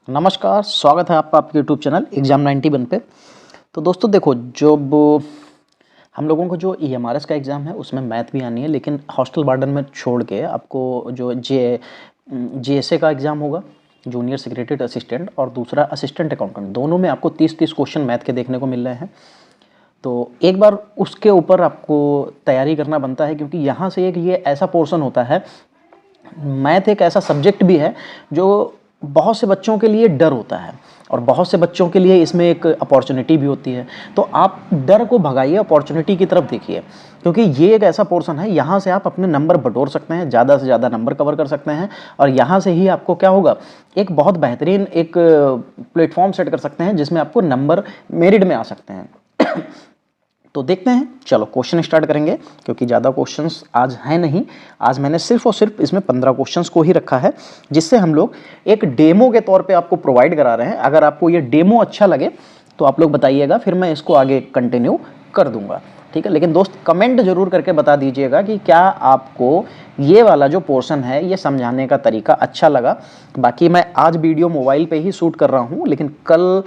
नमस्कार, स्वागत है आपका आपके यूट्यूब चैनल एग्जाम 91 पे। तो दोस्तों देखो, जब हम लोगों को जो ईएमआरएस का एग्ज़ाम है उसमें मैथ भी आनी है, लेकिन हॉस्टल वार्डन में छोड़ के आपको जो जेएसए का एग्ज़ाम होगा, जूनियर सेक्रेटरी असिस्टेंट, और दूसरा असिस्टेंट अकाउंटेंट, दोनों में आपको 30-30 क्वेश्चन मैथ के देखने को मिल रहे हैं। तो एक बार उसके ऊपर आपको तैयारी करना बनता है, क्योंकि यहाँ से एक ये ऐसा पोर्शन होता है, मैथ एक ऐसा सब्जेक्ट भी है जो बहुत से बच्चों के लिए डर होता है और बहुत से बच्चों के लिए इसमें एक अपॉर्चुनिटी भी होती है। तो आप डर को भगाइए, अपॉर्चुनिटी की तरफ देखिए, क्योंकि ये एक ऐसा पोर्शन है, यहाँ से आप अपने नंबर बटोर सकते हैं, ज़्यादा से ज़्यादा नंबर कवर कर सकते हैं, और यहाँ से ही आपको क्या होगा, एक बहुत बेहतरीन एक प्लेटफॉर्म सेट कर सकते हैं जिसमें आपको नंबर मेरिट में आ सकते हैं। तो देखते हैं, चलो क्वेश्चन स्टार्ट करेंगे, क्योंकि ज़्यादा क्वेश्चंस आज हैं नहीं। आज मैंने सिर्फ और सिर्फ इसमें 15 क्वेश्चंस को ही रखा है, जिससे हम लोग एक डेमो के तौर पे आपको प्रोवाइड करा रहे हैं। अगर आपको ये डेमो अच्छा लगे तो आप लोग बताइएगा, फिर मैं इसको आगे कंटिन्यू कर दूंगा, ठीक है। लेकिन दोस्त कमेंट जरूर करके बता दीजिएगा कि क्या आपको ये वाला जो पोर्शन है ये समझाने का तरीका अच्छा लगा। बाकी मैं आज वीडियो मोबाइल पे ही शूट कर रहा हूँ, लेकिन कल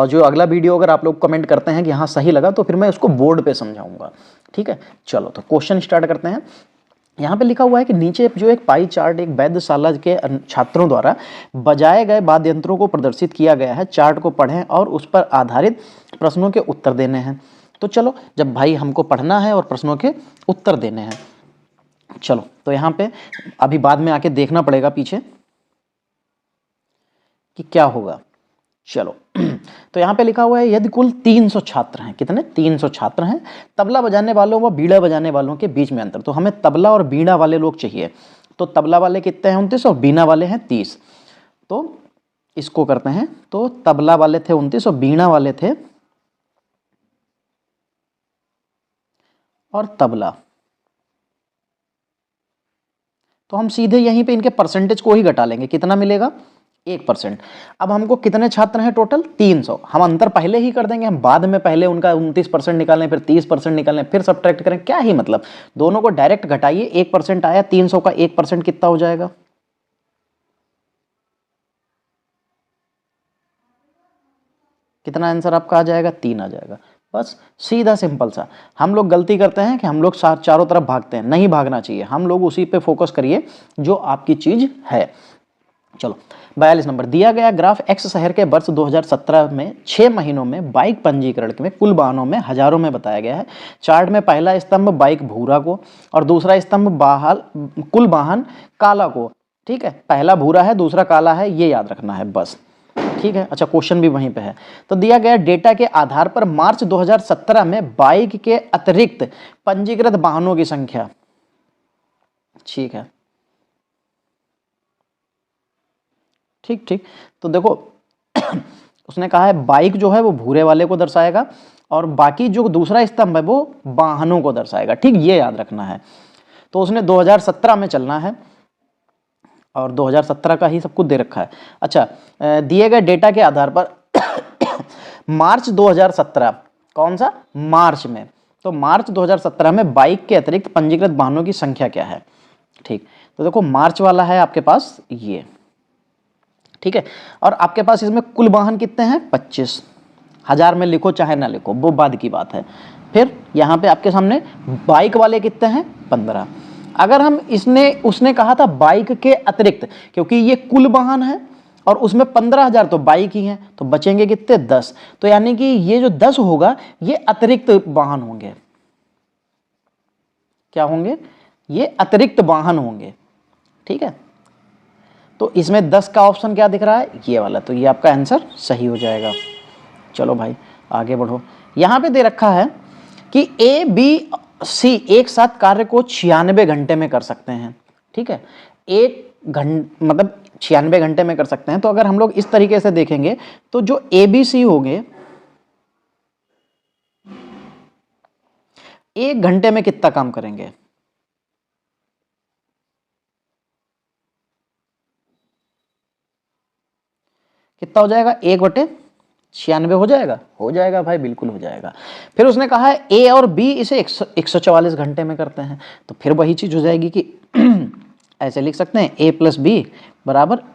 जो अगला वीडियो अगर आप लोग कमेंट करते हैं कि हाँ सही लगा, तो फिर मैं उसको बोर्ड पे समझाऊंगा, ठीक है। चलो तो क्वेश्चन स्टार्ट करते हैं। यहाँ पे लिखा हुआ है कि नीचे जो एक पाई चार्ट एक वैद्यशाला के छात्रों द्वारा बजाए गए वाद्य यंत्रों को प्रदर्शित किया गया है। चार्ट को पढ़ें और उस पर आधारित प्रश्नों के उत्तर देने हैं। तो चलो, जब भाई हमको पढ़ना है और प्रश्नों के उत्तर देने हैं, चलो तो यहाँ पे अभी बाद में आके देखना पड़ेगा पीछे कि क्या होगा। चलो तो यहाँ पे लिखा हुआ है, यदि कुल 300 छात्र हैं, कितने 300 छात्र हैं, तबला बजाने वालों व बीड़ा बजाने वालों के बीच में अंतर। तो हमें तबला और बीड़ा वाले लोग चाहिए। तो तबला वाले कितने हैं 29 और बीड़ा वाले हैं 30। तो इसको करते हैं, तो तबला वाले थे 29 और बीड़ा वाले थे और तबला, तो हम सीधे यहीं पे इनके परसेंटेज को ही घटा लेंगे, कितना मिलेगा 1%। अब हमको कितने छात्र हैं टोटल 300, हम अंतर पहले ही कर देंगे, हम बाद में पहले उनका 29% निकालें, फिर 30% निकालें, फिर सब्ट्रैक्ट करें, क्या ही मतलब। दोनों को डायरेक्ट घटाइए, 1% आया, 300 का 1% कितना हो जाएगा, कितना आंसर आपका आ जाएगा, 3 आ जाएगा। बस सीधा सिंपल सा। हम लोग गलती करते हैं कि हम लोग चारों तरफ भागते हैं, नहीं भागना चाहिए, हम लोग उसी पे फोकस करिए जो आपकी चीज है। चलो 42 नंबर दिया गया ग्राफ एक्स शहर के वर्ष 2017 में 6 महीनों में बाइक पंजीकरण में कुल वाहनों में हजारों में बताया गया है। चार्ट में पहला स्तंभ बाइक भूरा को और दूसरा स्तंभ कुल वाहन काला को, ठीक है। पहला भूरा है, दूसरा काला है, ये याद रखना है बस, ठीक है। अच्छा, क्वेश्चन भी वहीं पे है। तो दिया गया डेटा के आधार पर मार्च 2017 में बाइक के अतिरिक्त पंजीकृत वाहनों की संख्या, ठीक है, ठीक ठीक। तो देखो उसने कहा है बाइक जो है वो भूरे वाले को दर्शाएगा और बाकी जो दूसरा स्तंभ है वो वाहनों को दर्शाएगा, ठीक, ये याद रखना है। तो उसने 2017 में चलना है और 2017 का ही सब कुछ दे रखा है। अच्छा, दिए गए डेटा के आधार पर मार्च 2017, कौन सा, मार्च में, तो मार्च 2017 में बाइक के अतिरिक्त पंजीकृत वाहनों की संख्या क्या है, ठीक। तो देखो मार्च वाला है आपके पास ये, ठीक है, और आपके पास इसमें कुल वाहन कितने हैं 25, हजार में लिखो चाहे ना लिखो वो बाद की बात है। फिर यहाँ पे आपके सामने बाइक वाले कितने हैं 15। अगर हम उसने कहा था बाइक के अतिरिक्त, क्योंकि ये कुल वाहन है और उसमें 15,000 तो बाइक ही हैं, तो बचेंगे कितने 10। तो यानी कि ये जो 10 होगा ये अतिरिक्त वाहन होंगे, क्या होंगे, ये अतिरिक्त वाहन होंगे, ठीक है। तो इसमें 10 का ऑप्शन क्या दिख रहा है, ये वाला, तो ये आपका आंसर सही हो जाएगा। चलो भाई आगे बढ़ो। यहां पे दे रखा है कि ए बी सी एक साथ कार्य को 96 घंटे में कर सकते हैं, ठीक है, एक घंटे मतलब 96 घंटे में कर सकते हैं। तो अगर हम लोग इस तरीके से देखेंगे तो जो ए बी सी होंगे 1 घंटे में कितना काम करेंगे, कितना हो जाएगा, 1/96 हो जाएगा भाई, बिल्कुल हो जाएगा। फिर उसने कहा है ए और बी इसे 144 घंटे में करते हैं, तो फिर वही चीज हो जाएगी कि ऐसे लिख सकते हैं a + b =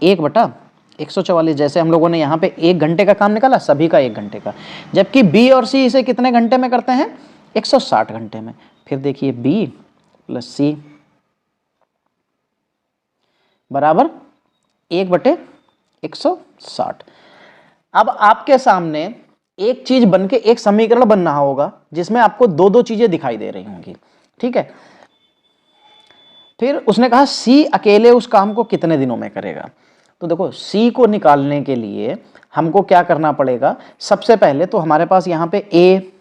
1/96। 144, जैसे हम लोगों ने यहाँ पे 1 घंटे का काम निकाला, सभी का 1 घंटे का, जबकि बी और सी इसे कितने घंटे में करते हैं? 160 घंटे में। फिर देखिए बी प्लस सी बराबर 1/160। अब आपके सामने एक चीज बन के एक समीकरण बन रहा होगा जिसमें आपको दो दो चीजें दिखाई दे रही होंगी, ठीक है। फिर उसने कहा सी अकेले उस काम को कितने दिनों में करेगा। तो देखो सी को निकालने के लिए हमको क्या करना पड़ेगा, सबसे पहले तो हमारे पास यहाँ पे ए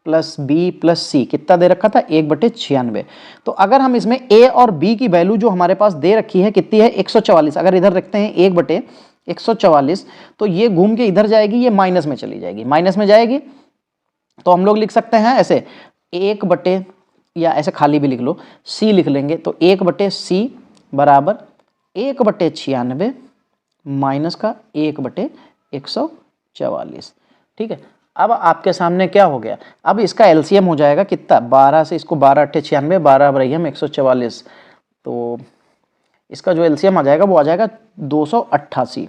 प्लस बी प्लस सी कितना दे रखा था? 1/96। तो अगर हम इसमें ए और बी की वैल्यू जो हमारे पास दे रखी है कितनी है? 144। अगर इधर रखते हैं 1/144, तो ये घूम के इधर जाएगी, ये माइनस में चली जाएगी, माइनस में जाएगी तो हम लोग लिख सकते हैं ऐसे 1/, या ऐसे खाली भी लिख लो, सी लिख लेंगे। तो 1/c बराबर 1/96 माइनस का 1/144, ठीक है। अब आपके सामने क्या हो गया, अब इसका एलसीएम हो जाएगा कितना? 12 से इसको 12 × 96, 12 × 144, तो इसका जो एलसीएम आ जाएगा वो आ जाएगा 288।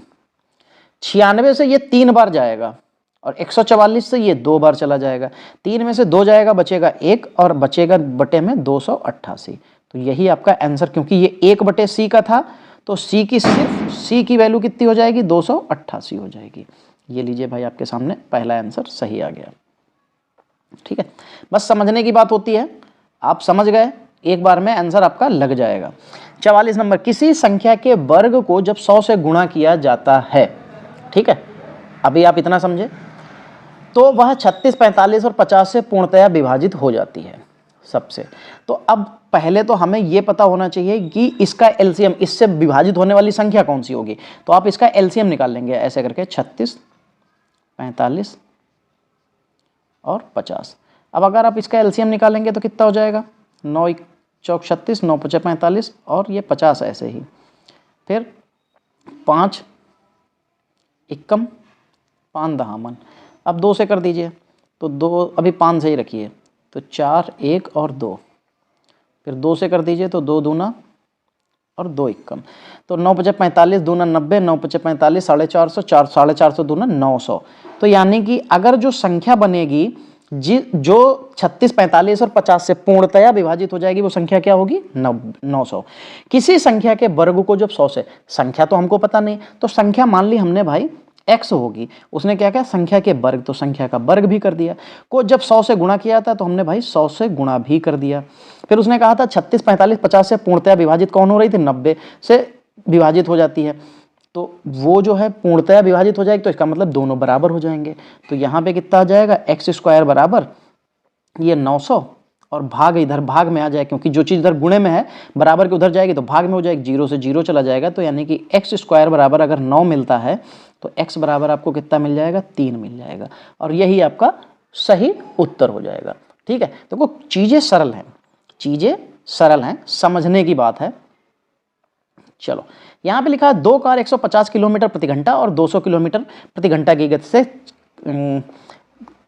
96 से ये 3 बार जाएगा और 144 से ये 2 बार चला जाएगा, 3 में से 2 जाएगा, बचेगा 1 और बचेगा बटे में 288। तो यही आपका आंसर, क्योंकि ये 1/c का था तो सी की सिर्फ सी की वैल्यू कितनी हो जाएगी? 288 हो जाएगी। ये लीजिए भाई, आपके सामने पहला आंसर सही आ गया, ठीक है। बस समझने की बात होती है, आप समझ गए एक बार में आंसर आपका लग जाएगा। 44 नंबर, किसी संख्या के वर्ग को जब 100 से गुणा किया जाता है, ठीक है, अभी आप इतना समझे, तो वह 36, 45 और 50 से पूर्णतया विभाजित हो जाती है सबसे। तो अब पहले तो हमें यह पता होना चाहिए कि इसका एलसीएम, इससे विभाजित होने वाली संख्या कौन सी होगी। तो आप इसका एलसीएम निकाल लेंगे ऐसे करके, 36, 45 और 50। अब अगर आप इसका एलसीएम निकालेंगे तो कितना हो जाएगा? 9 चौक 36, 9 पचे 45 और ये 50 ऐसे ही। फिर 5 एकम 5 दहामन, अब 2 से कर दीजिए, तो 2 अभी 5 से ही रखिए, तो 4 1 और 2, फिर 2 से कर दीजिए तो 2 दूना और 2 एकम, तो 9 पचे 45, दूना 90, 9 पचे 45, 450, 450 दूना 900। तो यानी कि अगर जो संख्या बनेगी जो 36, 45 और 50 से पूर्णतया विभाजित हो जाएगी, वो संख्या क्या होगी? 900। किसी संख्या के वर्ग को जब 100 से, संख्या तो हमको पता नहीं, तो संख्या मान ली हमने भाई x होगी, उसने क्या किया? संख्या के वर्ग, तो संख्या का वर्ग भी कर दिया। को जब 100 से गुणा किया था तो हमने भाई 100 से गुणा भी कर दिया। फिर उसने कहा था 36, 45, 50 से पूर्णतया विभाजित कौन हो रही थी? 90 से विभाजित हो जाती है, तो वो जो है पूर्णतया विभाजित हो जाएगी, तो इसका मतलब दोनों बराबर हो जाएंगे। तो यहाँ पे कितना आ जाएगा? x² बराबर ये 900 और भाग इधर भाग में आ जाए, क्योंकि जो चीज़ इधर गुणे में है बराबर के उधर जाएगी तो भाग में हो जाएगी, 0 से 0 चला जाएगा। तो यानी कि x² बराबर अगर 9 मिलता है तो x बराबर आपको कितना मिल जाएगा? 3 मिल जाएगा, और यही आपका सही उत्तर हो जाएगा, ठीक है। देखो चीज़ें सरल हैं, चीज़ें सरल हैं, समझने की बात है। चलो यहाँ पे लिखा है 2 कार 150 किलोमीटर प्रति घंटा और 200 किलोमीटर प्रति घंटा की गति से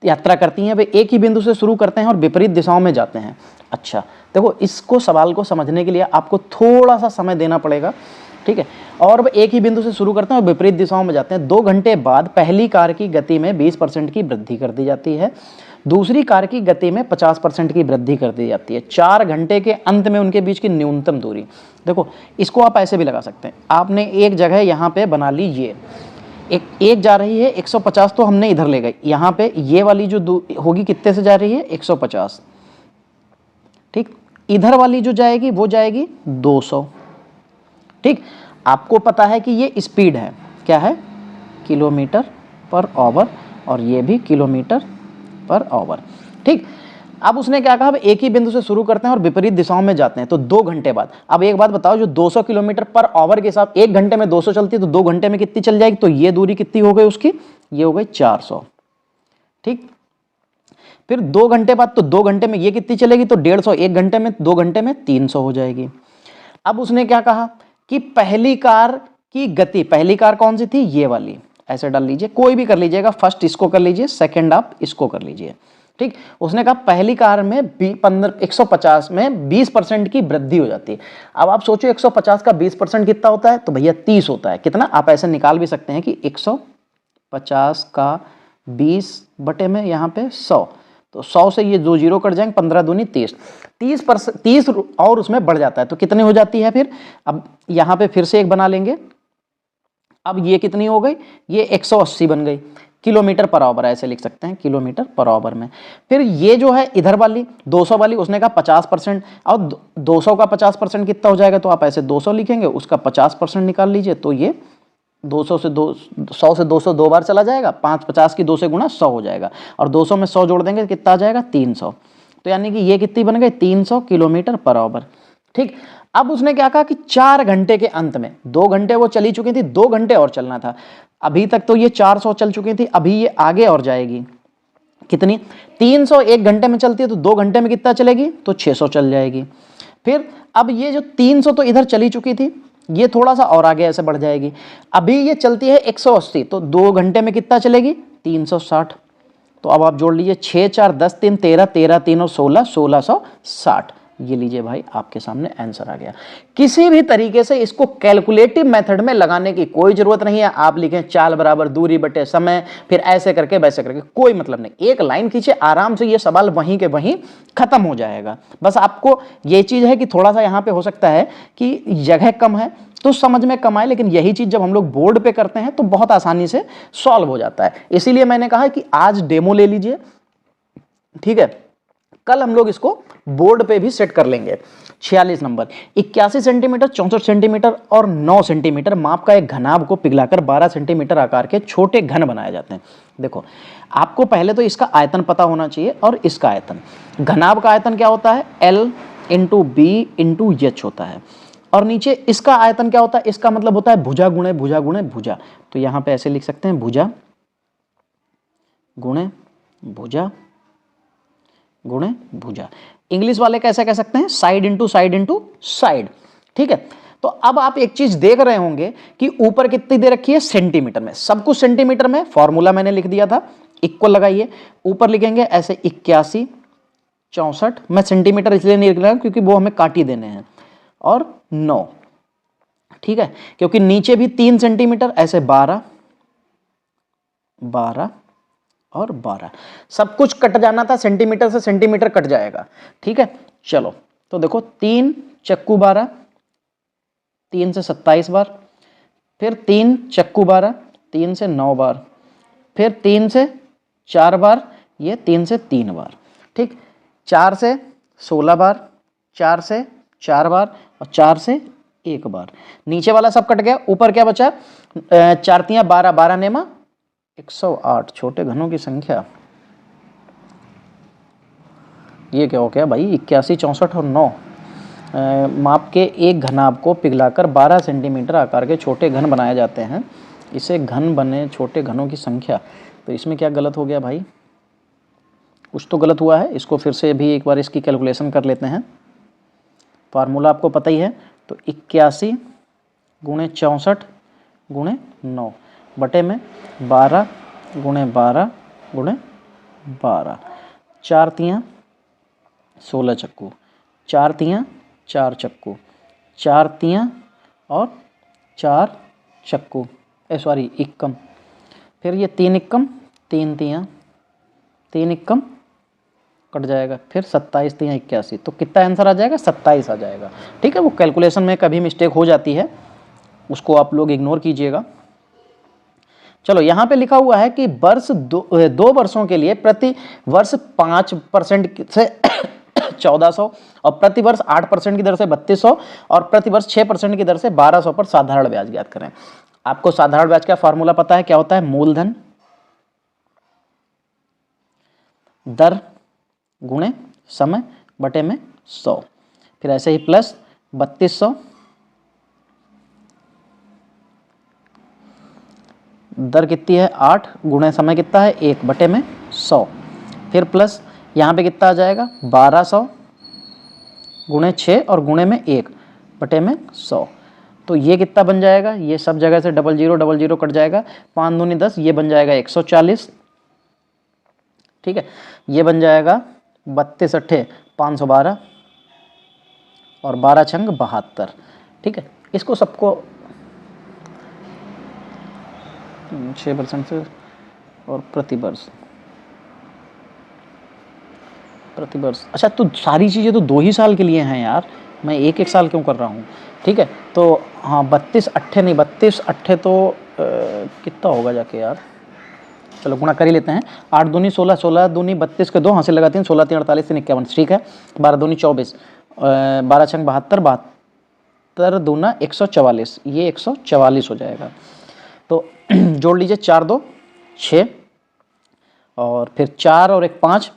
यात्रा करती हैं। वे एक ही बिंदु से शुरू करते हैं और विपरीत दिशाओं में जाते हैं। अच्छा देखो, इसको सवाल को समझने के लिए आपको थोड़ा सा समय देना पड़ेगा, ठीक है। और वे एक ही बिंदु से शुरू करते हैं और विपरीत दिशाओं में जाते हैं। 2 घंटे बाद पहली कार की गति में 20% की वृद्धि कर दी जाती है, दूसरी कार की गति में 50% की वृद्धि कर दी जाती है। 4 घंटे के अंत में उनके बीच की न्यूनतम दूरी, देखो इसको आप ऐसे भी लगा सकते हैं। आपने एक जगह यहाँ पे बना ली, ये एक जा रही है 150, तो हमने इधर ले गए, यहाँ पे ये वाली जो होगी कितने से जा रही है? 150, ठीक। इधर वाली जो जाएगी वो जाएगी 200, ठीक। आपको पता है कि ये स्पीड है, क्या है? किलोमीटर पर आवर, और ये भी किलोमीटर पर आवर, ठीक। अब उसने क्या कहा? एक ही बिंदु से शुरू करते हैं और विपरीत दिशाओं में जाते हैं, तो 2 घंटे बाद। अब एक बात बताओ, जो 200 किलोमीटर पर आवर के साथ 1 घंटे में 200 चलती है, तो 2 घंटे में कितनी चल जाएगी? तो ये दूरी कितनी हो गई उसकी? ये हो गई 400, ठीक। फिर 2 घंटे बाद, तो 2 घंटे में ये कितनी चलेगी? तो 150, 1 घंटे में, 2 घंटे में 300 हो जाएगी। अब उसने क्या कहा कि पहली कार की गति, पहली कार कौन सी थी? ये वाली, ऐसे डाल लीजिए, कोई भी कर लीजिएगा, फर्स्ट इसको कर लीजिए, सेकेंड आप इसको कर लीजिए, ठीक, उसने कहा पहली कार में 150 में 20% की वृद्धि हो जाती है। अब आप सोचो 150 का 20% कितना होता है, तो भैया 30 होता है। कितना, आप ऐसे निकाल भी सकते हैं कि 150 का 20 बटे में यहाँ पे 100, तो 100 से ये 2 जीरो कट जाएंगे, 15 दूनी 30, 30 और उसमें बढ़ जाता है, तो कितनी हो जाती है फिर। अब यहाँ पे फिर से एक बना लेंगे। अब ये कितनी हो गई, ये 180 बन गई, किलोमीटर पर आवर, ऐसे लिख सकते हैं किलोमीटर पर आवर में। फिर ये जो है इधर वाली 200 वाली, उसने कहा 50%, और 200 का 50% कितना हो जाएगा, तो आप ऐसे 200 लिखेंगे, उसका 50% निकाल लीजिए, तो ये 200 से 100 से 200 दो बार चला जाएगा, 50 की 2 से गुणा 100 हो जाएगा, और 200 में 100 जोड़ देंगे कितना आ जाएगा, 300। तो यानी कि ये कितनी बन गई, 300 किलोमीटर पर आवर। ठीक, अब उसने क्या कहा कि 4 घंटे के अंत में, 2 घंटे वो चली चुकी थी, 2 घंटे और चलना था। अभी तक तो ये 400 चल चुकी थी, अभी ये आगे और जाएगी, कितनी, 300 1 घंटे में चलती है, तो 2 घंटे में कितना चलेगी, तो 600 चल जाएगी। फिर अब ये जो 300 तो इधर चली चुकी थी, ये थोड़ा सा और आगे ऐसे बढ़ जाएगी। अभी ये चलती है 180, तो 2 घंटे में कितना चलेगी, 360। तो अब आप जोड़ लीजिए, 6 4 10 3 13, 13 3 और 16, 1660। ये लीजिए भाई, आपके सामने आंसर आ गया। किसी भी तरीके से इसको कैलकुलेटिव मेथड में लगाने की कोई जरूरत नहीं है। आप लिखें चाल बराबर दूरी बटे समय, फिर ऐसे करके वैसे करके, कोई मतलब नहीं। एक लाइन खींचे, आराम से ये सवाल वहीं के वहीं खत्म हो जाएगा। बस आपको ये चीज है कि थोड़ा सा यहाँ पे हो सकता है कि जगह कम है तो समझ में कम आए, लेकिन यही चीज जब हम लोग बोर्ड पे करते हैं तो बहुत आसानी से सॉल्व हो जाता है। इसीलिए मैंने कहा कि आज डेमो ले लीजिए, ठीक है, कल हम लोग इसको बोर्ड पे भी सेट कर लेंगे। 46 नंबर, 81 सेंटीमीटर, 64 सेंटीमीटर और 9 सेंटीमीटर माप का एक घनाभ को पिघलाकर 12 सेंटीमीटर आकार के छोटे घन बनाए जाते हैं। देखो, आपको पहले तो इसका आयतन पता होना चाहिए और इसका आयतन। घनाभ का आयतन क्या होता है, L into B into H होता है, और नीचे इसका आयतन क्या होता है, इसका मतलब होता है भुजा गुणे भुजा गुणे भुजा। तो यहां पे ऐसे लिख सकते हैं, भुजा गुणे भुजा गुणे भुजा। इंग्लिश वाले कैसे कह सकते हैं, side into side into side. ठीक है, तो अब आप एक चीज देख रहे होंगे कि ऊपर कितनी दे रखी है, सेंटीमीटर में, सब कुछ सेंटीमीटर में, फॉर्मूला मैंने लिख दिया था, इक्वल लगाइए, ऊपर लिखेंगे ऐसे 81 64, मैं सेंटीमीटर इसलिए नहीं लिख रहा क्योंकि वो हमें काट ही देने हैं, और 9, ठीक है, क्योंकि नीचे भी 3 सेंटीमीटर, ऐसे 12 12 और 12, सब कुछ कट जाना था, सेंटीमीटर से सेंटीमीटर कट जाएगा। ठीक है, चलो तो देखो, 3 चक्कू 12, 3 से 27 बार, फिर 3 चक्कू 12, 3 से 9 बार, फिर 3 से 4 बार, ये 3 से 3 बार, ठीक, 4 से 16 बार, 4 से 4 बार और 4 से 1 बार। नीचे वाला सब कट गया, ऊपर क्या बचा, 4 तियां 12, 12 नेमा 108, छोटे घनों की संख्या। ये क्या हो गया भाई, 81 64 और 9 माप के एक घनाभ को पिघलाकर 12 सेंटीमीटर आकार के छोटे घन बनाए जाते हैं, इसे घन बने छोटे घनों की संख्या। तो इसमें क्या गलत हो गया भाई, कुछ तो गलत हुआ है, इसको फिर से भी एक बार इसकी कैलकुलेशन कर लेते हैं। फार्मूला आपको पता ही है, तो 81 गुणे 64 गुणे 9 बटे में 12 गुणे 12 गुणे 12, 4 तियां 16 चक्कू, 4 तियां 4 चक्कू, 4 तियां और 4 चक्कू, सॉरी इक्कम, फिर ये 3 इक्कम 3 तियां, 3 इक्कम कट जाएगा, फिर 27 तियां 81, तो कितना आंसर आ जाएगा, 27 आ जाएगा। ठीक है, वो कैलकुलेशन में कभी मिस्टेक हो जाती है, उसको आप लोग इग्नोर कीजिएगा। चलो, यहाँ पे लिखा हुआ है कि वर्ष दो वर्षों के लिए प्रति वर्ष 5% से 1400 और प्रति वर्ष 8% की दर से 3200 और प्रति वर्ष 6% की दर से 1200 पर साधारण ब्याज ज्ञात करें। आपको साधारण ब्याज का फॉर्मूला पता है, क्या होता है, मूलधन दर गुणे समय बटे में 100, फिर ऐसे ही प्लस 3200 दर कितनी है 8 गुणे समय कितना है 1 बटे में 100, फिर प्लस यहाँ पे कितना आ जाएगा 1200 गुणे 6 और गुणे में 1 बटे में 100, तो ये कितना बन जाएगा, ये सब जगह से 00 00 कट जाएगा, 5 दूनी 10, ये बन जाएगा 140। ठीक है, ये बन जाएगा 32 अट्ठे 512 और 12 छंग 72। ठीक है, इसको सबको 6% से और प्रतिवर्ष अच्छा, तो सारी चीज़ें तो 2 ही साल के लिए हैं यार, मैं एक एक साल क्यों कर रहा हूँ। ठीक है, तो हाँ 32 अट्ठे नहीं, 32 अट्ठे तो कितना होगा जाके यार, चलो गुणा कर ही लेते हैं। 8 दूनी 16, 16 दूनी 32 के 2 हाथ से लगाते हैं, 16 3 48 3 51। ठीक है, 12 दूनी 24, 12 छंग 72, 72 दूना 144, ये 144 हो जाएगा। तो जोड़ लीजिए 4 2 6 और फिर 4 और 1 5,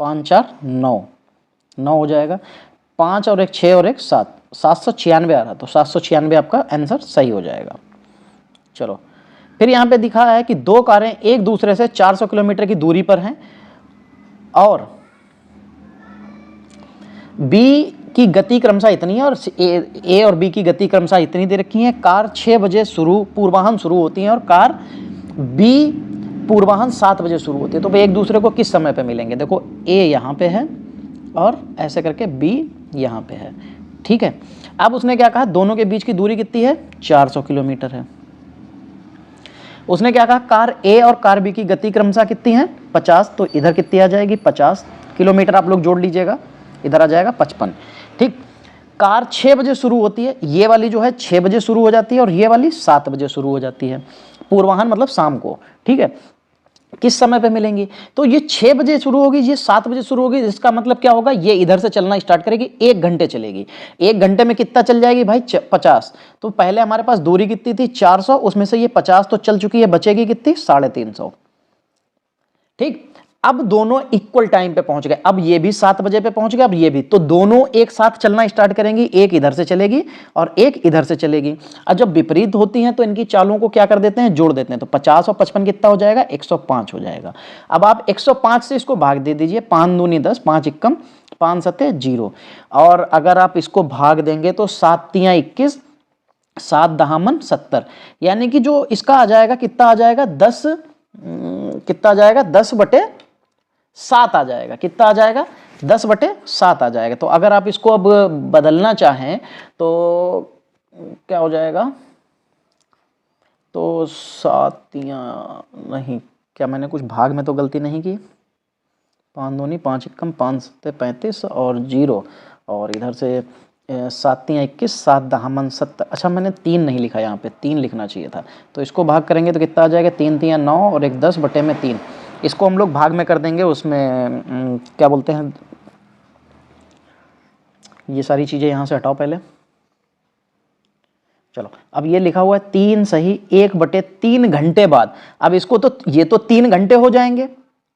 5 4 9, 9 हो जाएगा। 5 और 1 6 और 1 7, 796 आ रहा, तो 796 आपका आंसर सही हो जाएगा। चलो, फिर यहाँ पे दिखा है कि 2 कारें एक दूसरे से 400 किलोमीटर की दूरी पर हैं और B की गति क्रमशः इतनी है और A और B की गति क्रमशः इतनी दे रखी है। कार 6 बजे पूर्वाहन शुरू होती है और कार B पूर्वाहन 7 बजे शुरू होती है। तो वे एक दूसरे को किस समय पे मिलेंगे? देखो A यहाँ पे है और ऐसे करके B यहाँ पे है। ठीक है, अब उसने क्या कहा, दोनों के बीच की दूरी कितनी है? 400 किलोमीटर है। उसने क्या कहा, कार A और कार B की गति क्रमशः कितनी है? 50। तो इधर कितनी आ जाएगी? 50 किलोमीटर। आप लोग जोड़ लीजिएगा, इधर आ जाएगा 55। ठीक, कार 6 बजे शुरू होती है, ये वाली जो है 6 बजे शुरू हो जाती है और ये वाली 7 बजे शुरू हो जाती है। पूर्वाहन मतलब शाम को। ठीक है, किस समय पे मिलेंगी? तो ये 6 बजे शुरू होगी, ये 7 बजे शुरू होगी। इसका मतलब क्या होगा, ये इधर से चलना स्टार्ट करेगी, 1 घंटे चलेगी। 1 घंटे में कितना चल जाएगी भाई? 50। तो पहले हमारे पास दूरी कितनी थी? 400, उसमें से ये 50 तो चल चुकी है, बचेगी कितनी? 350। ठीक, अब दोनों इक्वल टाइम पे पहुंच गए। अब ये भी 7 बजे पे पहुंच गए, अब ये भी, तो दोनों एक साथ चलना स्टार्ट करेंगी। एक इधर से चलेगी और एक इधर से चलेगी। और जब विपरीत होती हैं तो इनकी चालों को क्या कर देते हैं? जोड़ देते हैं। तो 50 और 55 कितना हो जाएगा? 105 हो जाएगा। अब आप 105 से इसको भाग दे दीजिए। 5 दूनी 10, 5 इक्कम 5 सत्ते 0। और अगर आप इसको भाग देंगे तो 7 तियां 21, 7 दहामन 70, यानी कि जो इसका आ जाएगा कितना आ जाएगा? 10 कितना आ जाएगा? 10/7 आ जाएगा। कितना आ जाएगा? 10/7 आ जाएगा। तो अगर आप इसको अब बदलना चाहें तो क्या हो जाएगा? तो 7 नहीं, क्या मैंने कुछ भाग में तो गलती नहीं की? 5 दूनी 5 इक्कम 5 सत्ते 35 और 0, और इधर से 7 तियां 21, 7 दहामन 70। अच्छा, मैंने 3 नहीं लिखा, यहाँ पे 3 लिखना चाहिए था। तो इसको भाग करेंगे तो कितना आ जाएगा? 3 तियां 9 और 1 10/3। इसको हम लोग भाग में कर देंगे, उसमें क्या बोलते हैं, ये सारी चीज़ें यहाँ से हटाओ पहले। चलो, अब ये लिखा हुआ है 3 सही 1/3 घंटे बाद। अब इसको तो ये तो 3 घंटे हो जाएंगे,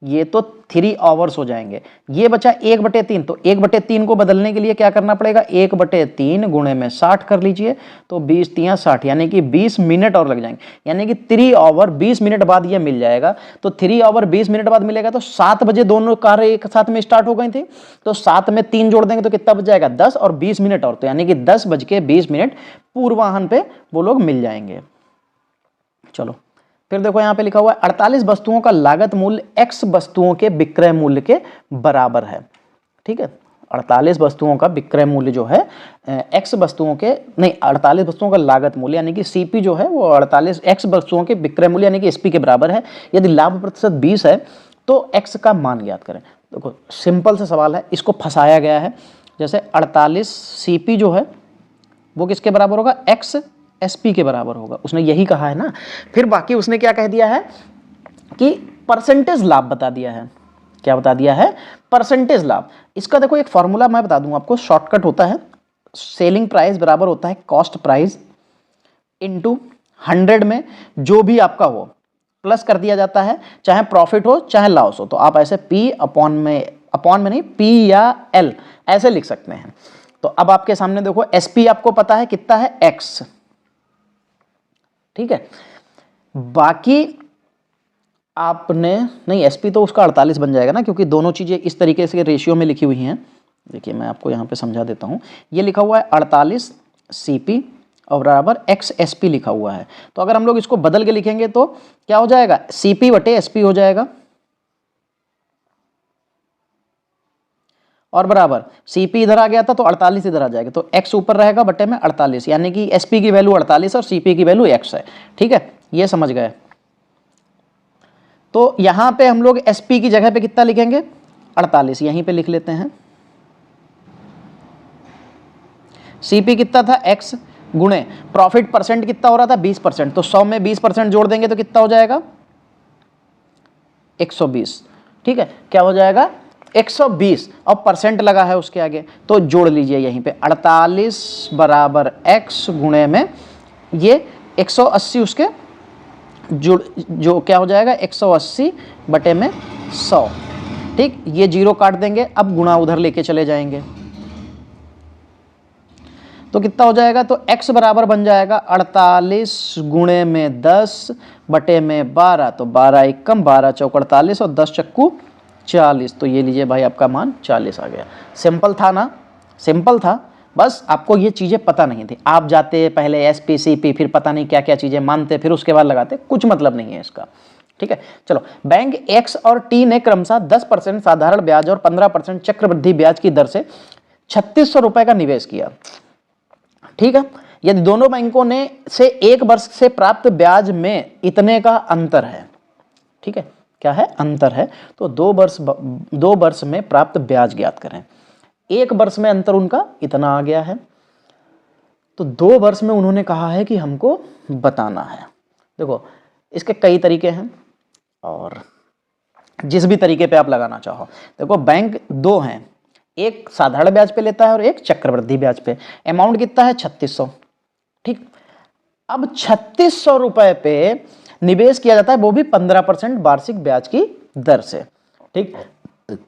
ये तो 3 आवर्स हो जाएंगे। ये बचा 1/3, तो 1/3 को बदलने के लिए क्या करना पड़ेगा? 1/3 गुणे में 60 कर लीजिए, तो 20 तियां 60, यानी कि 20 मिनट और लग जाएंगे, यानी कि 3 आवर 20 मिनट बाद ये मिल जाएगा। तो 3 आवर 20 मिनट बाद मिलेगा, तो 7 बजे दोनों कार एक साथ में स्टार्ट हो गई थी, तो 7 में 3 जोड़ देंगे तो कितना बच जाएगा? 10 और 20 मिनट और, तो यानी कि 10:20 पूर्वाहन पे वो लोग मिल जाएंगे। चलो, फिर देखो यहाँ पे लिखा हुआ है 48 वस्तुओं का लागत मूल्य x वस्तुओं के विक्रय मूल्य के बराबर है। ठीक है, 48 वस्तुओं का विक्रय मूल्य जो है x वस्तुओं के नहीं, 48 वस्तुओं का लागत मूल्य यानी कि CP जो है वो 48 x वस्तुओं के विक्रय मूल्य यानी कि SP के बराबर है। यदि लाभ प्रतिशत 20 है तो x का मान ज्ञात करें। देखो सिंपल सा सवाल है, इसको फंसाया गया है। जैसे 48 CP जो है वो किसके बराबर होगा? x SP के बराबर होगा, उसने यही कहा है ना। फिर बाकी उसने क्या कह दिया है कि परसेंटेज लाभ बता दिया है। क्या बता दिया है? परसेंटेज लाभ। इसका देखो एक फॉर्मूला मैं बता दूं आपको, शॉर्टकट होता है, सेलिंग प्राइस बराबर होता है कॉस्ट प्राइस इनटू 100 में जो भी आपका हो प्लस कर दिया जाता है, चाहे प्रॉफिट हो चाहे लॉस हो। तो आप ऐसे P अपॉन में नहीं, P या L ऐसे लिख सकते हैं। तो अब आपके सामने देखो SP आपको पता है कितना है? X। ठीक है, बाकी आपने नहीं, SP तो उसका 48 बन जाएगा ना, क्योंकि दोनों चीजें इस तरीके से रेशियो में लिखी हुई हैं। देखिए मैं आपको यहाँ पे समझा देता हूँ। ये लिखा हुआ है 48 CP और बराबर एक्स एस पी लिखा हुआ है। तो अगर हम लोग इसको बदल के लिखेंगे तो क्या हो जाएगा, सी पी बटे एस पी हो जाएगा, और बराबर सी पी इधर आ गया था तो 48 इधर आ जाएगा, तो x ऊपर रहेगा बटे में 48, यानी कि एस पी की वैल्यू 48 और सी पी की वैल्यू x है। ठीक है, ये समझ गए। तो यहां पे हम लोग एस पी की जगह पे कितना लिखेंगे, 48, यहीं पे लिख लेते हैं। सी पी कितना था, x गुणे प्रॉफिट परसेंट कितना हो रहा था 20%, तो 100 में 20% जोड़ देंगे तो कितना हो जाएगा 120। ठीक है, क्या हो जाएगा 120, और परसेंट लगा है उसके आगे तो जोड़ लीजिए यहीं पे 48 बराबर x गुणे में ये 180 उसके जो क्या हो जाएगा 180 बटे में 100। ठीक, ये जीरो काट देंगे, अब गुणा उधर लेके चले जाएंगे तो कितना हो जाएगा, तो x बराबर बन जाएगा 48 गुणे में 10 बटे में 12, तो 12 एकम 12 चौक 48 और 10 चक्कू 40, तो ये लीजिए भाई आपका मान 40 आ गया। सिंपल था ना, सिंपल था, बस आपको ये चीज़ें पता नहीं थी। आप जाते पहले एस पी सी पी, फिर पता नहीं क्या क्या चीज़ें मानते, फिर उसके बाद लगाते, कुछ मतलब नहीं है इसका। ठीक है, चलो, बैंक एक्स और टी ने क्रमशः 10% साधारण ब्याज और 15% चक्रवृद्धि ब्याज की दर से 3600 रुपए का निवेश किया। ठीक है, यदि दोनों बैंकों ने से एक वर्ष से प्राप्त ब्याज में इतने का अंतर है, ठीक है, क्या है, अंतर है, तो 2 वर्ष में प्राप्त ब्याज ज्ञात करें। एक वर्ष में अंतर उनका इतना आ गया है, तो 2 वर्ष में उन्होंने कहा है कि हमको बताना है। देखो, इसके कई तरीके हैं और जिस भी तरीके पे आप लगाना चाहो। देखो, बैंक 2 हैं, एक साधारण ब्याज पे लेता है और एक चक्रवृद्धि ब्याज पे। अमाउंट कितना है 3600। ठीक, अब 3600 रुपए पे निवेश किया जाता है, वो भी 15% वार्षिक ब्याज की दर से। ठीक,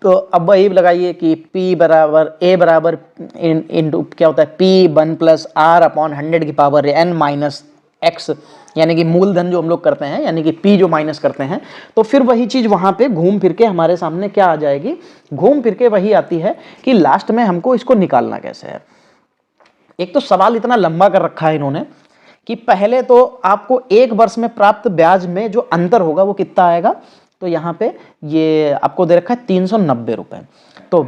तो अब वही लगाइए कि P बराबर A बराबर इंटू क्या होता है P1 प्लस R अपॉन 100 की पावर n माइनस x, यानी कि मूलधन जो हम लोग करते हैं, यानी कि P जो माइनस करते हैं, तो फिर वही चीज वहां पे घूम फिर के हमारे सामने क्या आ जाएगी, घूम फिर के वही आती है कि लास्ट में हमको इसको निकालना कैसे है। एक तो सवाल इतना लंबा कर रखा है इन्होंने कि पहले तो आपको एक वर्ष में प्राप्त ब्याज में जो अंतर होगा वो कितना आएगा, तो यहाँ पे ये आपको दे रखा है 390 रुपए। तो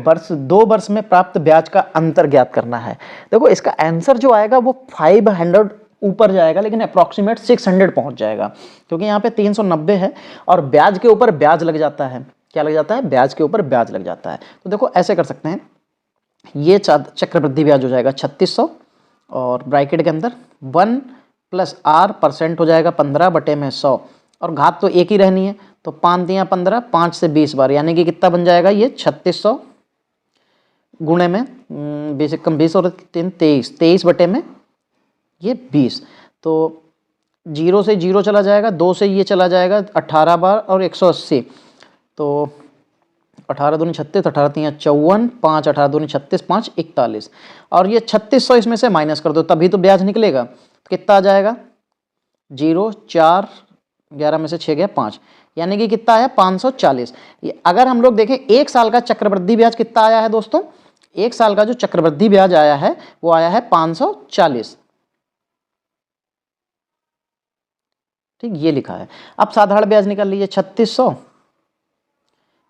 2 वर्ष में प्राप्त ब्याज का अंतर ज्ञात करना है। देखो, इसका आंसर जो आएगा वो 500 ऊपर जाएगा, लेकिन अप्रॉक्सीमेट 600 पहुंच जाएगा, क्योंकि यहाँ पे 390 है और ब्याज के ऊपर ब्याज लग जाता है। क्या लग जाता है, ब्याज के ऊपर ब्याज लग जाता है। तो देखो, ऐसे कर सकते हैं, ये चक्रवृद्धि ब्याज हो जाएगा 3600 और ब्रैकेट के अंदर 1 प्लस R परसेंट हो जाएगा 15 बटे में 100, और घात तो एक ही रहनी है, तो 5 दिया 15, 5 से 20 बार, यानी कि कितना बन जाएगा ये 3600 गुणे में 20 कम 20 और 3 23 बटे में ये 20, तो 0 से 0 चला जाएगा, 2 से ये चला जाएगा 18 बार और 180, तो 18 दूनी 36, 18 3 54, 5 18 दूनी 36, 5 41, और ये 3600 इसमें से माइनस कर दो तभी तो ब्याज निकलेगा। तो कितना आ जाएगा 0 4 11 में से 6 गया 5, यानी कि कितना आया 540। अगर हम लोग देखें एक साल का चक्रवृद्धि ब्याज कितना आया है दोस्तों, एक साल का जो चक्रवृद्धि ब्याज आया है वो आया है 540। ठीक, ये लिखा है। अब साधारण ब्याज निकाल लीजिए, 3600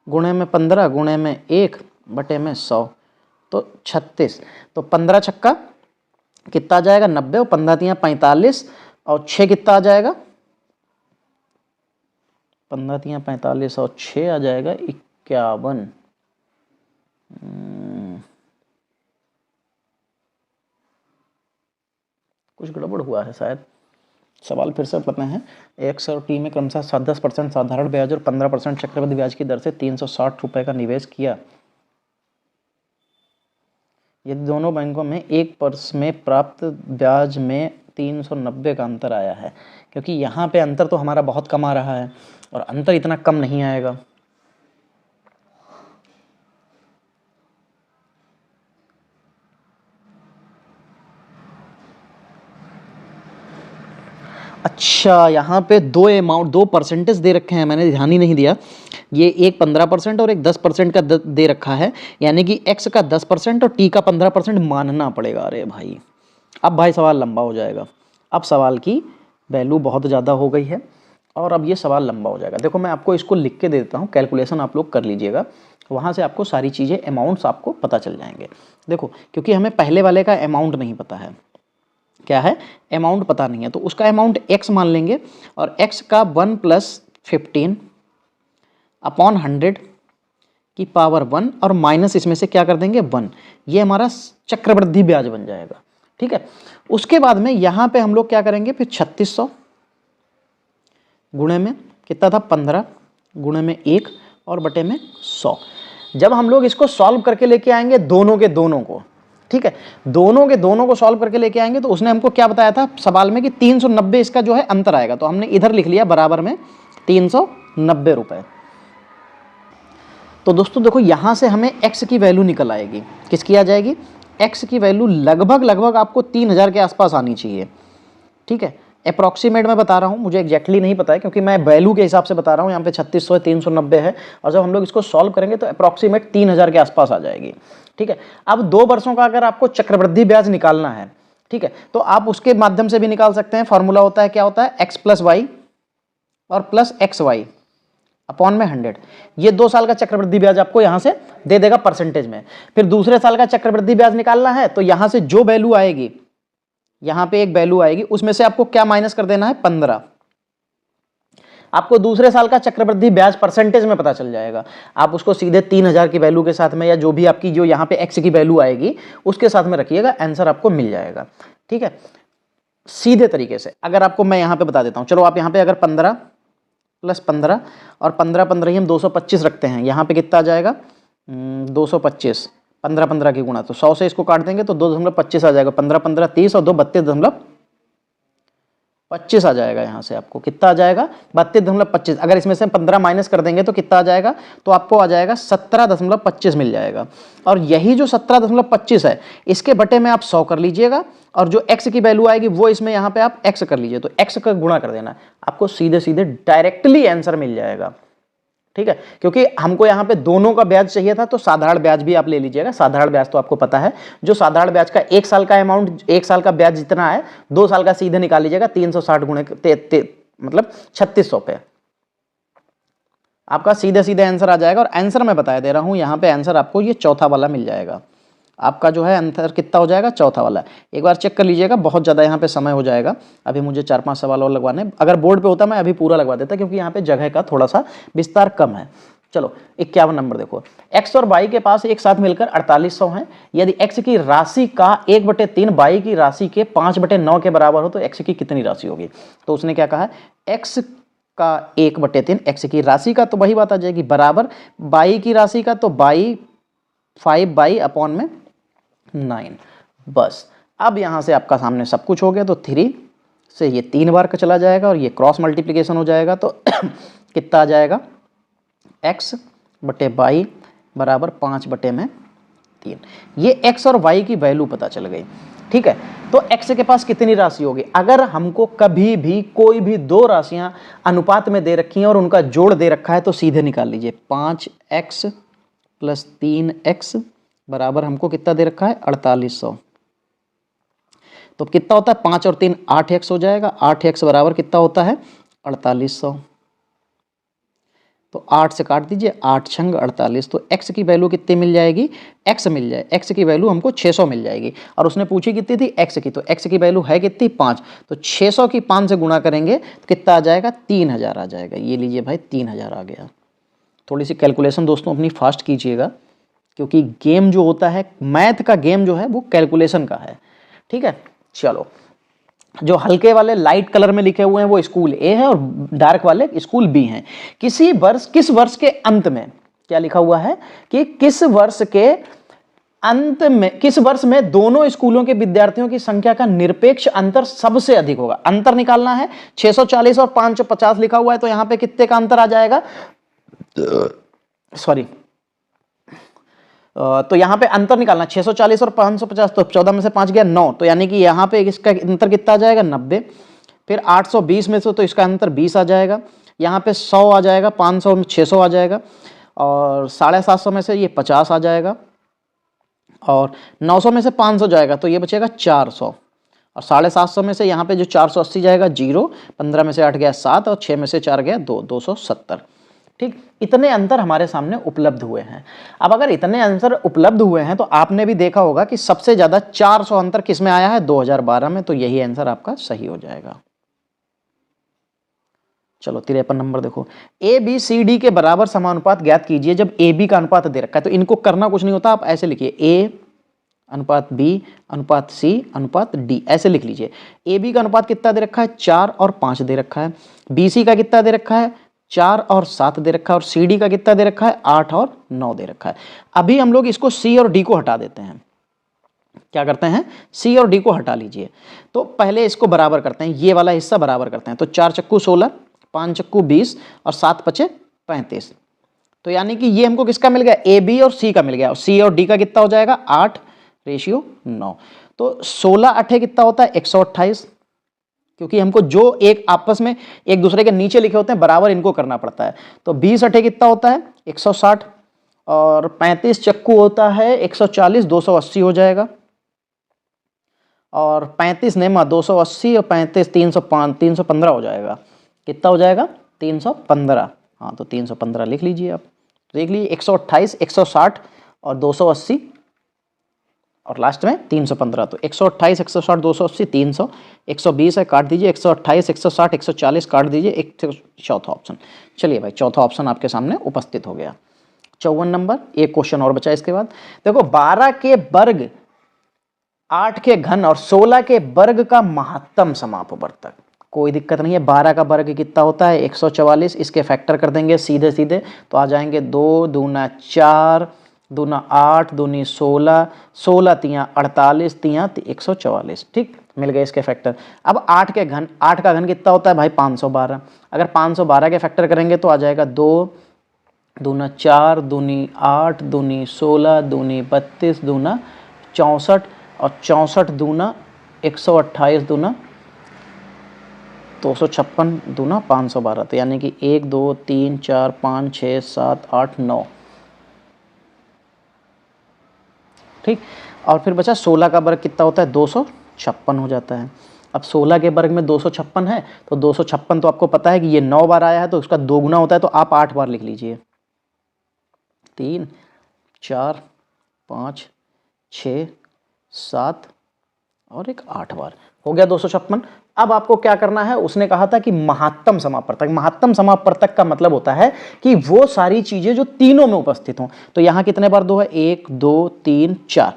गुणे में 15 गुणे में 1 बटे में 100, तो 36, तो 15 छक्का कितना आ जाएगा 90, और 15 तियां 45, और 6 कितना आ जाएगा 15 तियां 45 और 6 आ जाएगा 51। कुछ गड़बड़ हुआ है शायद, सवाल फिर से पढ़ते हैं। एक्स और टी में क्रमशः 10% साधारण ब्याज और 15% चक्रवृद्धि ब्याज की दर से 360 रुपए का निवेश किया। यदि दोनों बैंकों में एक वर्ष में प्राप्त ब्याज में 390 का अंतर आया है, क्योंकि यहाँ पे अंतर तो हमारा बहुत कम आ रहा है और अंतर इतना कम नहीं आएगा। अच्छा, यहाँ पे 2 परसेंटेज दे रखे हैं, मैंने ध्यान ही नहीं दिया। ये एक 15% और एक 10% का दे रखा है, यानी कि x का 10% और t का 15% मानना पड़ेगा। अरे भाई, अब भाई सवाल लंबा हो जाएगा। अब सवाल की वैल्यू बहुत ज़्यादा हो गई है और अब ये सवाल लंबा हो जाएगा। देखो मैं आपको इसको लिख के दे देता हूँ, कैलकुलेशन आप लोग कर लीजिएगा, वहाँ से आपको सारी चीज़ें अमाउंट्स आपको पता चल जाएंगे। देखो क्योंकि हमें पहले वाले का अमाउंट नहीं पता है, क्या है, अमाउंट पता नहीं है, तो उसका अमाउंट x मान लेंगे और x का 1 + 15 अपॉन 100 की पावर 1 और माइनस इसमें से क्या कर देंगे 1, ये हमारा चक्रवृद्धि ब्याज बन जाएगा। ठीक है, उसके बाद में यहाँ पे हम लोग क्या करेंगे, फिर 3600 गुणे में कितना था 15 गुणे में 1 और बटे में 100। जब हम लोग इसको सॉल्व करके लेके आएंगे दोनों के दोनों को, ठीक है, दोनों के दोनों को सॉल्व करके लेके आएंगे, तो उसने हमको क्या बताया था सवाल में कि 390 इसका जो है अंतर आएगा, तो हमने इधर लिख लिया बराबर में 390 रुपए। तो दोस्तों देखो यहां से हमें x की वैल्यू निकल आएगी, किसकी आ जाएगी, x की वैल्यू लगभग आपको 3000 के आसपास आनी चाहिए। ठीक है, अप्रॉक्सीमेट मैं बता रहा हूँ, मुझे एग्जैक्टली नहीं पता है क्योंकि मैं वैल्यू के हिसाब से बता रहा हूँ। यहाँ पे 3600 है, 390 है, और जब हम लोग इसको सॉल्व करेंगे तो अप्रॉक्सीमेट 3000 के आसपास आ जाएगी। ठीक है, अब 2 वर्षों का अगर आपको चक्रवृद्धि ब्याज निकालना है, ठीक है, तो आप उसके माध्यम से भी निकाल सकते हैं। फॉर्मूला होता है, क्या होता है, x + y और +xy अपॉन में 100। ये 2 साल का चक्रवृद्धि ब्याज आपको यहाँ से दे देगा परसेंटेज में। फिर दूसरे साल का चक्रवृद्धि ब्याज निकालना है तो यहाँ से जो वैल्यू आएगी, यहाँ पे एक वैल्यू आएगी, उसमें से आपको क्या माइनस कर देना है 15। आपको दूसरे साल का चक्रवृद्धि ब्याज परसेंटेज में पता चल जाएगा। आप उसको सीधे 3000 की वैल्यू के साथ में या जो भी आपकी जो यहाँ पे x की वैल्यू आएगी उसके साथ में रखिएगा, आंसर आपको मिल जाएगा। ठीक है, सीधे तरीके से अगर आपको मैं यहाँ पे बता देता हूँ, चलो आप यहाँ पे अगर 15 + 15 और 15 ही हम 225 रखते हैं, यहाँ पे कितना आ जाएगा 225, 15 की गुणा, तो 100 से इसको काट देंगे तो 2.25 आ जाएगा, 15 30 और 2 32.25 आ जाएगा। यहाँ से आपको कितना आ जाएगा 32.25। अगर इसमें से 15 माइनस कर देंगे तो कितना आ जाएगा, तो आपको आ जाएगा 17.25 मिल जाएगा। और यही जो 17.25 है इसके बटे में आप 100 कर लीजिएगा और जो x की वैल्यू आएगी वो इसमें यहाँ पे आप x कर लीजिए, तो x का गुणा कर देना, आपको सीधे सीधे डायरेक्टली आंसर मिल जाएगा। ठीक है, क्योंकि हमको यहाँ पे दोनों का ब्याज चाहिए था तो साधारण ब्याज भी आप ले लीजिएगा। साधारण ब्याज तो आपको पता है, जो साधारण ब्याज का 1 साल का अमाउंट, 1 साल का ब्याज जितना है 2 साल का सीधे निकाल लीजिएगा, 360 गुणे मतलब 3600 पे आपका सीधे सीधे आंसर आ जाएगा। और आंसर मैं बता दे रहा हूँ, यहाँ पे आंसर आपको ये चौथा वाला मिल जाएगा। आपका जो है आंसर कितना हो जाएगा, चौथा वाला। एक बार चेक कर लीजिएगा, बहुत ज़्यादा यहाँ पे समय हो जाएगा, अभी मुझे 4-5 सवाल और लगवाने। अगर बोर्ड पे होता मैं अभी पूरा लगवा देता, क्योंकि यहाँ पे जगह का थोड़ा सा विस्तार कम है। चलो 51 नंबर देखो, x और y के पास एक साथ मिलकर 4800 हैं। यदि x की राशि का 1/3 y की राशि के 5/9 के बराबर हो तो x की कितनी राशि होगी। तो उसने क्या कहा, x का 1/3 x की राशि का, तो वही बात आ जाएगी, बराबर y की राशि का तो 5y अपॉन में 9। बस अब यहाँ से आपका सामने सब कुछ हो गया। तो 3 से ये 3 बार का चला जाएगा और ये क्रॉस मल्टीप्लिकेशन हो जाएगा, तो कितना आ जाएगा, x/y बराबर 5/3। ये x और y की वैल्यू पता चल गई। ठीक है, तो x के पास कितनी राशि होगी। अगर हमको कभी भी कोई भी 2 राशियां अनुपात में दे रखी हैं और उनका जोड़ दे रखा है तो सीधे निकाल लीजिए। 5x + 3x बराबर हमको कितना दे रखा है 4800। तो कितना होता है 5 और 3 8x हो जाएगा। 8x बराबर कितना होता है 4800। तो 8 से काट दीजिए, 8 छंग 48। तो x की वैल्यू कितनी मिल जाएगी, x मिल जाए, x की वैल्यू हमको 600 मिल जाएगी। और उसने पूछी कितनी थी x की, तो x की वैल्यू है कितनी 5, तो 600 की 5 से गुणा करेंगे तो कितना आ जाएगा 3000 आ जाएगा। ये लीजिए भाई 3000 आ गया। थोड़ी सी कैलकुलेशन दोस्तों अपनी फास्ट कीजिएगा, क्योंकि गेम जो होता है, मैथ का गेम जो है वो कैलकुलेशन का है। ठीक है, चलो जो हल्के वाले लाइट कलर में लिखे हुए हैं वो स्कूल ए है और डार्क वाले स्कूल बी हैं। किस वर्ष के अंत में क्या लिखा हुआ है कि किस वर्ष में दोनों स्कूलों के विद्यार्थियों की संख्या का निरपेक्ष अंतर सबसे अधिक होगा। अंतर निकालना है, 640 और 550 लिखा हुआ है, तो यहां पे कितने का अंतर आ जाएगा, सॉरी, तो यहां पे अंतर निकालना 640 और 550, तो 14 में से 5 गया 9, तो यानी कि यहां पे इसका अंतर कितना आ जाएगा 90। फिर 820 में से तो इसका अंतर 20 आ जाएगा। यहां पे 100 आ जाएगा, 500 में 600 आ जाएगा, और 750 में से ये 50 आ जाएगा, और 900 में से 500 जाएगा तो ये बचेगा 400, और 750 में से यहाँ पे जो 480 जाएगा 0, 15 में से 8 गया 7 और 6 में से 4 गया 2, 270। ठीक, इतने अंतर हमारे सामने उपलब्ध हुए हैं। अब अगर इतने अंतर उपलब्ध हुए हैं तो आपने भी देखा होगा कि सबसे ज़्यादा 400 अंतर किस में आया है, 2012 में, तो यही आंसर आपका सही हो जाएगा। चलो 53 नंबर देखो, ए बी सी डी के बराबर समानुपात ज्ञात कीजिए जब ए बी का अनुपात दे रखा है। तो इनको करना कुछ नहीं होता, आप ऐसे लिखिए ए अनुपात बी अनुपात सी अनुपात डी, ऐसे लिख लीजिए। ए बी का अनुपात कितना दे रखा है, 4 और 5 दे रखा है। बी सी का कितना दे रखा है, 4 और 7 दे रखा है। और सी डी का कितना दे रखा है, 8 और 9 दे रखा है। अभी हम लोग इसको सी और डी को हटा देते हैं। क्या करते हैं, सी और डी को हटा लीजिए। तो पहले इसको बराबर करते हैं, ये वाला हिस्सा बराबर करते हैं। तो 4 चक्कू 16, 5 चक्कू 20 और 7 पचे 35। तो यानी कि ये हमको किसका मिल गया, ए बी और सी का मिल गया। और सी और डी का कितना हो जाएगा, 8:9। तो 16 8 कितना होता है, 128। क्योंकि हमको जो एक आपस में एक दूसरे के नीचे लिखे होते हैं बराबर इनको करना पड़ता है। तो 20 8 कितना होता है, 160। और 35 चक्कू होता है 140, 280 हो जाएगा। और 35 नेमा 280 और 35 305 315 हो जाएगा। कितना हो जाएगा, 315। हाँ, तो 315 लिख लीजिए आप। देख लीजिए 128, 160 और 280 और लास्ट में 315। तो 128, 160, 280, 300, 120 है, काट दीजिए। 128, 160, 140 काट दीजिए। एक चौथा ऑप्शन। चलिए भाई, चौथा ऑप्शन आपके सामने उपस्थित हो गया। 54 नंबर, एक क्वेश्चन और बचा इसके बाद। देखो 12 के वर्ग, 8 के घन और 16 के वर्ग का महत्तम समापवर्तक। कोई दिक्कत नहीं है। 12 का वर्ग कितना होता है, 144। इसके फैक्टर कर देंगे सीधे सीधे, तो आ जाएंगे 2 दूना 4, दूना 8, दूनी 16, 16 तियाँ 48, तियाँ 144। ठीक, मिल गए इसके फैक्टर। अब 8 के घन, 8 का घन कितना होता है भाई, 512। अगर 512 के फैक्टर करेंगे तो आ जाएगा 2 दूना 4, दूनी 8, दूनी 16, दूनी 32, दूना 64 और 64 दूना 128, दूना 256, दूना 512। तो यानी कि 1 2 3 4 5 6 7 8 9। ठीक, और फिर बचा 16 का वर्ग कितना होता है, 256 हो जाता है। अब 16 के वर्ग में 256 है, तो 256 तो आपको पता है कि ये 9 बार आया है, तो उसका 2 गुना होता है। तो आप 8 बार लिख लीजिए, 3 4 5 6 7 और एक 8 बार हो गया 256। अब आपको क्या करना है, उसने कहा था कि महत्तम समापवर्तक। महत्तम समापवर्तक का मतलब होता है कि वो सारी चीजें जो तीनों में उपस्थित हों। तो यहाँ कितने बार 2 है, 1 2 3 4,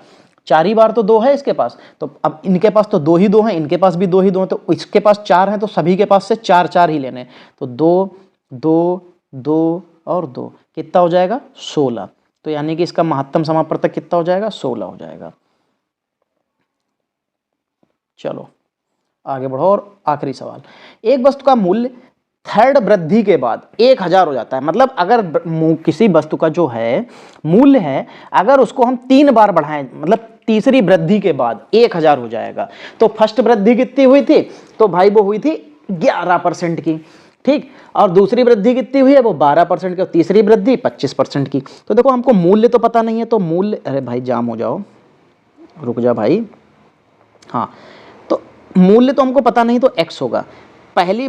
4 ही बार तो 2 है इसके पास। तो अब इनके पास तो 2 ही 2 हैं, इनके पास भी 2 ही 2 हैं, तो इसके पास 4 हैं, तो सभी के पास से 4 4 ही लेने। तो 2 2 2 और 2 कितना हो जाएगा, 16। तो यानी कि इसका महत्तम समापवर्तक कितना हो जाएगा, 16 हो जाएगा। चलो आगे बढ़ो। और आखिरी सवाल, एक वस्तु का मूल्य थर्ड वृद्धि के बाद 1000 हो जाता है। मतलब अगर किसी वस्तु का जो है मूल्य है, अगर उसको हम 3 बार बढ़ाएं, मतलब तीसरी वृद्धि के बाद 1000 हो जाएगा। तो फर्स्ट वृद्धि कितनी हुई थी, तो भाई वो हुई थी 11% की। ठीक, और दूसरी वृद्धि कितनी हुई है, वो 12% की। और तीसरी वृद्धि 25% की। तो देखो हमको मूल्य तो पता नहीं है, तो मूल्य, अरे भाई जाम हो जाओ, रुक जा भाई। हाँ, तो मूल्य तो हमको पता नहीं, तो x होगा। पहली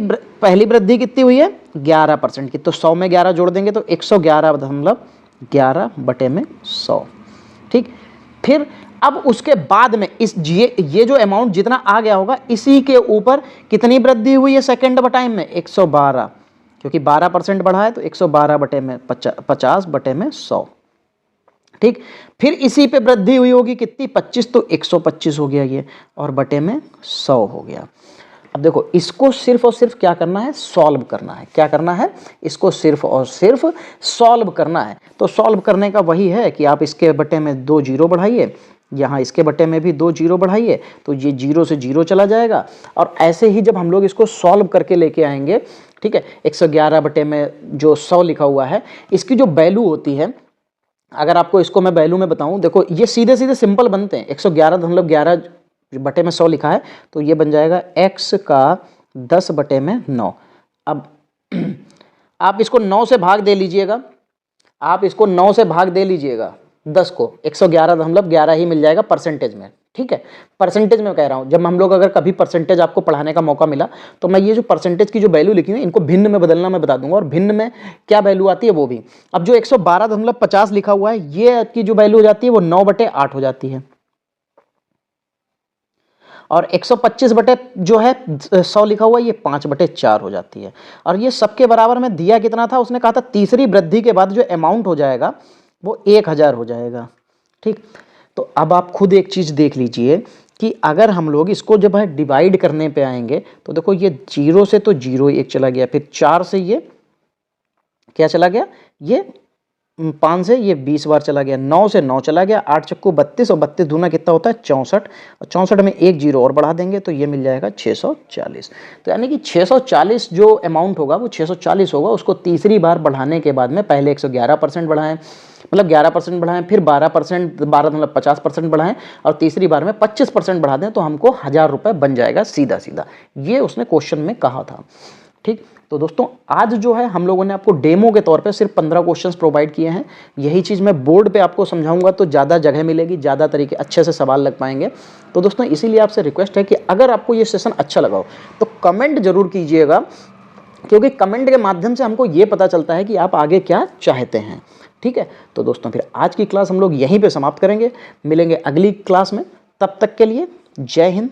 वृद्धि कितनी हुई है, 11% की। तो 100 में 11 जोड़ देंगे तो 111.11/100। ठीक, फिर अब उसके बाद में इस ये जो अमाउंट जितना आ गया होगा, इसी के ऊपर कितनी वृद्धि हुई है सेकंड टाइम में, 112। क्योंकि 12% बढ़ा है, तो 112/50/100। ठीक, फिर इसी पे वृद्धि हुई होगी कितनी, 25, तो 125 हो गया ये, और बटे में 100 हो गया। अब देखो इसको सिर्फ और सिर्फ क्या करना है, सॉल्व करना है। क्या करना है, इसको सिर्फ और सिर्फ सॉल्व करना है। तो सॉल्व करने का वही है कि आप इसके बटे में 2 जीरो बढ़ाइए, यहाँ इसके बटे में भी 2 जीरो बढ़ाइए, तो ये 0 से 0 चला जाएगा। और ऐसे ही जब हम लोग इसको सॉल्व करके लेके आएंगे, ठीक है, 111 बटे में जो 100 लिखा हुआ है, इसकी जो वैल्यू होती है, अगर आपको इसको मैं वैल्यू में बताऊं, देखो ये सीधे सीधे सिंपल बनते हैं। 111 मतलब 11 बटे में 100 लिखा है, तो ये बन जाएगा x का 10 बटे में 9। अब आप इसको 9 से भाग दे लीजिएगा, आप इसको 9 से भाग दे लीजिएगा 10 को, 111 मतलब 11 ही मिल जाएगा परसेंटेज में। ठीक है, परसेंटेज में कह रहा हूँ। जब हम लोग अगर कभी परसेंटेज आपको पढ़ाने का मौका मिला तो मैं ये जो परसेंटेज की जो वैल्यू लिखी हुई है इनको भिन्न में बदलना मैं बता दूंगा, और भिन्न में क्या वैल्यू आती है वो भी। अब जो 112.50 लिखा हुआ है ये आपकी जो वैल्यू हो जाती है वो 9/8 हो जाती है, और 125 बटे जो है 100 लिखा हुआ है ये 5/4 हो जाती है। और ये सबके बराबर में दिया कितना था, उसने कहा था तीसरी वृद्धि के बाद जो अमाउंट हो जाएगा वो 1000 हो जाएगा। ठीक, तो अब आप खुद एक चीज़ देख लीजिए कि अगर हम लोग इसको जब है डिवाइड करने पे आएंगे तो देखो ये 0 से तो 0 1 चला गया, फिर 4 से ये क्या चला गया, ये 5 से ये 20 बार चला गया, 9 से 9 चला गया, 8 चक्कू 32 और 32 दूना कितना होता है 64, और 64 में एक जीरो और बढ़ा देंगे तो ये मिल जाएगा 640। तो यानी कि 640 जो अमाउंट होगा वो 640 होगा। उसको तीसरी बार बढ़ाने के बाद में पहले 111% बढ़ाएं, मतलब 11% बढ़ाएं, फिर 12%, 12 मतलब 50% बढ़ाएं, और तीसरी बार में 25% बढ़ा दें तो हमको 1000 रुपये बन जाएगा सीधा सीधा। ये उसने क्वेश्चन में कहा था। ठीक, तो दोस्तों आज जो है हम लोगों ने आपको डेमो के तौर पे सिर्फ 15 क्वेश्चंस प्रोवाइड किए हैं। यही चीज़ मैं बोर्ड पे आपको समझाऊंगा तो ज़्यादा जगह मिलेगी, ज़्यादा तरीके अच्छे से सवाल लग पाएंगे। तो दोस्तों इसीलिए आपसे रिक्वेस्ट है कि अगर आपको ये सेशन अच्छा लगा हो तो कमेंट जरूर कीजिएगा, क्योंकि कमेंट के माध्यम से हमको ये पता चलता है कि आप आगे क्या चाहते हैं। ठीक है, तो दोस्तों फिर आज की क्लास हम लोग यहीं पे समाप्त करेंगे, मिलेंगे अगली क्लास में। तब तक के लिए जय हिंद,